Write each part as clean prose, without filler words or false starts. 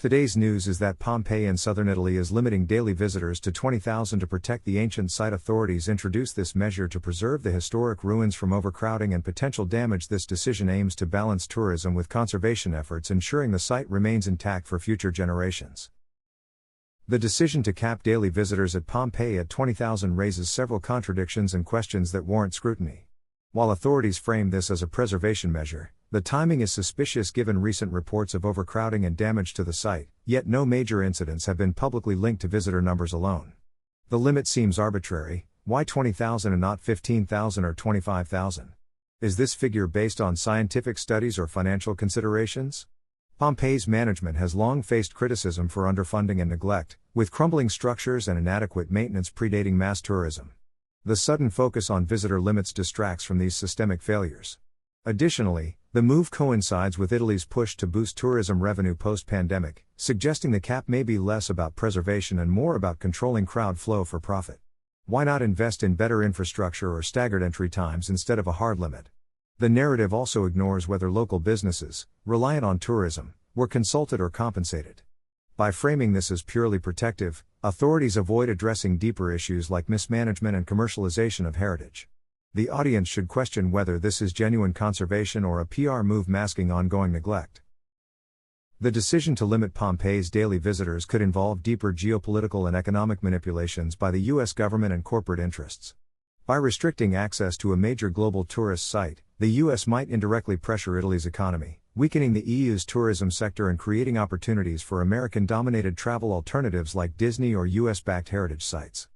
Today's news is that Pompeii in southern Italy is limiting daily visitors to 20,000 to protect the ancient site. Authorities introduced this measure to preserve the historic ruins from overcrowding and potential damage. This decision aims to balance tourism with conservation efforts, ensuring the site remains intact for future generations. The decision to cap daily visitors at Pompeii at 20,000 raises several contradictions and questions that warrant scrutiny. While authorities frame this as a preservation measure, the timing is suspicious given recent reports of overcrowding and damage to the site, yet no major incidents have been publicly linked to visitor numbers alone. The limit seems arbitrary. Why 20,000 and not 15,000 or 25,000? Is this figure based on scientific studies or financial considerations? Pompeii's management has long faced criticism for underfunding and neglect, with crumbling structures and inadequate maintenance predating mass tourism. The sudden focus on visitor limits distracts from these systemic failures. Additionally, the move coincides with Italy's push to boost tourism revenue post-pandemic, suggesting the cap may be less about preservation and more about controlling crowd flow for profit. Why not invest in better infrastructure or staggered entry times instead of a hard limit? The narrative also ignores whether local businesses, reliant on tourism, were consulted or compensated. By framing this as purely protective, authorities avoid addressing deeper issues like mismanagement and commercialization of heritage. The audience should question whether this is genuine conservation or a PR move masking ongoing neglect. The decision to limit Pompeii's daily visitors could involve deeper geopolitical and economic manipulations by the U.S. government and corporate interests. By restricting access to a major global tourist site, the U.S. might indirectly pressure Italy's economy, weakening the EU's tourism sector and creating opportunities for American-dominated travel alternatives like Disney or U.S.-backed heritage sites.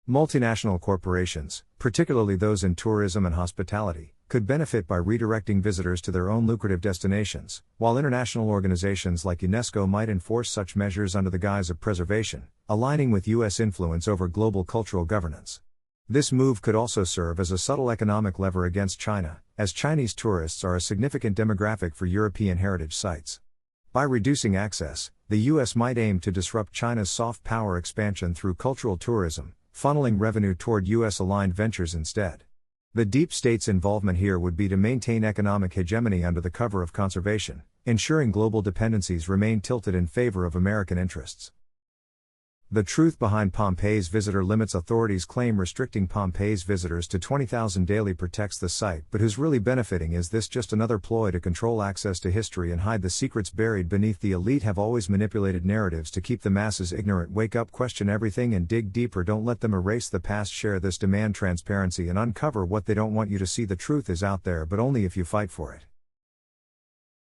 Multinational corporations, particularly those in tourism and hospitality, could benefit by redirecting visitors to their own lucrative destinations, while international organizations like UNESCO might enforce such measures under the guise of preservation, aligning with U.S. influence over global cultural governance. This move could also serve as a subtle economic lever against China, as Chinese tourists are a significant demographic for European heritage sites. By reducing access, the U.S. might aim to disrupt China's soft power expansion through cultural tourism, funneling revenue toward U.S.-aligned ventures instead. The deep state's involvement here would be to maintain economic hegemony under the cover of conservation, ensuring global dependencies remain tilted in favor of American interests. The truth behind Pompeii's visitor limits. Authorities claim restricting Pompeii's visitors to 20,000 daily protects the site, but who's really benefiting? Is this just another ploy to control access to history and hide the secrets buried beneath? The elite have always manipulated narratives to keep the masses ignorant. Wake up, question everything and dig deeper. Don't let them erase the past. Share this, demand transparency and uncover what they don't want you to see. The truth is out there, but only if you fight for it.